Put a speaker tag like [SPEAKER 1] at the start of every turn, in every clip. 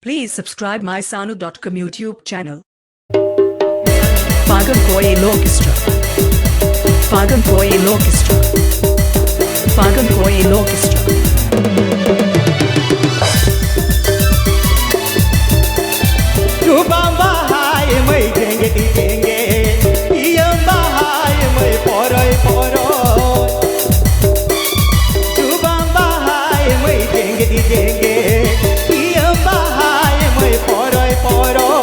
[SPEAKER 1] Please subscribe my Sanu.com YouTube channel. Pagan Koil Orchestra. Pagan Koil Orchestra. Pagan Koil Orchestra.
[SPEAKER 2] Chubam bahai mai denge denge, iyam bahai mai poroi poroi. Chubam bahai mai denge denge, iyam bahai mai poroi poroi.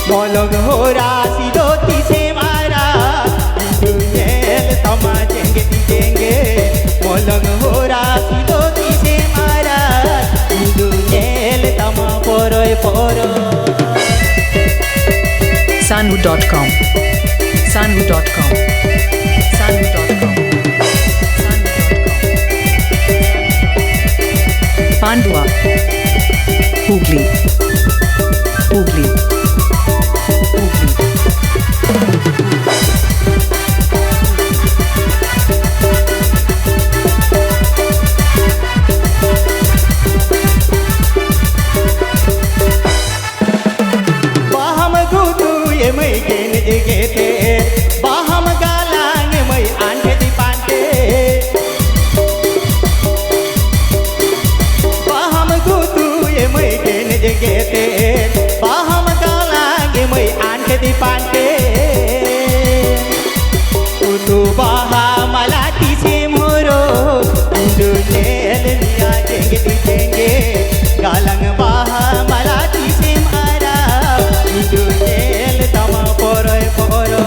[SPEAKER 2] Molong hora sidoti se mara, dunyel tama denge denge. Molong hora sidoti se mara, dunyel tama poroi poroi.
[SPEAKER 1] Sanu.com. Sanu.com. Sanu.com. Pandua. Hooghly. Hooghly. Hooghly.
[SPEAKER 2] Baham gudu ye mai gen gete, baham galang ye mai ante di pante. Baham gudu ye mai gen gete, baham galang ye mai ante di pante. Utu baham malati se moro, dunyel niya jenge di jenge, galang baham malati se mara, dunyel tama poroi poroi.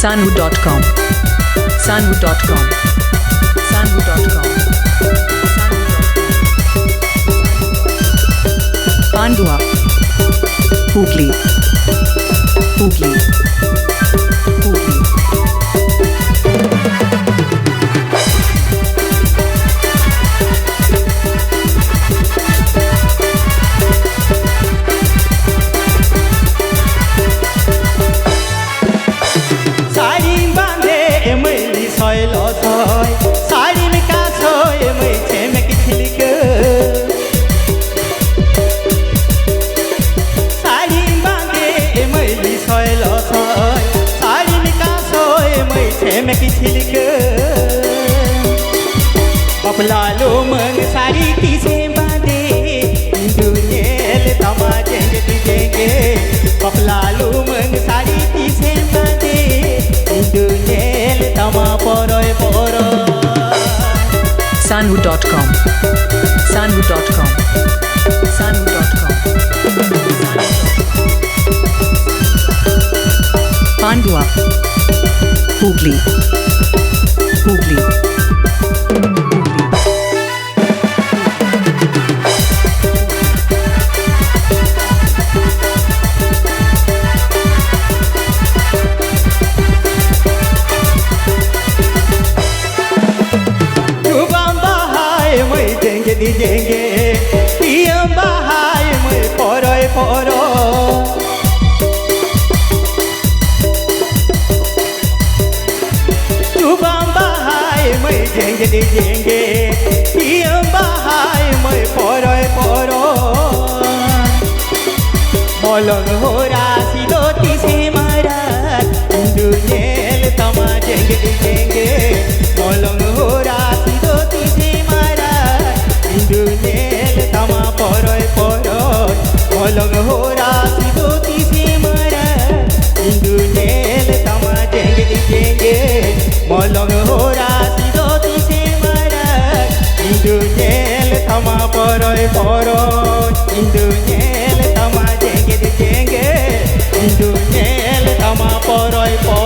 [SPEAKER 1] Sanu.com. Sanu.com. Sanu.com. Pandua. Hooghly. Hooghly. Hooghly.
[SPEAKER 2] Sari बांधे Emily सोयलो सोय, साड़ी में का सोय ME छेमे की छिलिक। साड़ी बांधे Emily सोयलो सोय, साड़ी में का सोय ME छेमे की छिलिक। बपलालो मन साड़ी तीसे बांधे, दुनियल तमा जेंगे जेंगे। बपलालो मन साड़ी तीसे बांधे, दुनियल तमा poroi poroi.
[SPEAKER 1] Sanu.com. Sanu.com. Sanu.com. Pandua. Hooghly. Hooghly.
[SPEAKER 2] Chubam bahai mai denge di denge, iyam bahai mai poroi poroi. Chubam bahai mai denge di denge, iyam bahai mai poroi poroi. Molong hora sidoti se mara, dunyel tama denge di denge. Molong hora sidoti se mara, dunyel tama poroi poroi. Molong hora sidoti se mara, dunyel tama denge di denge. Molong hora sidoti se mara, dunyel tama poroi poroi. Dunyel tama denge di denge, dunyel tama poroi poroi.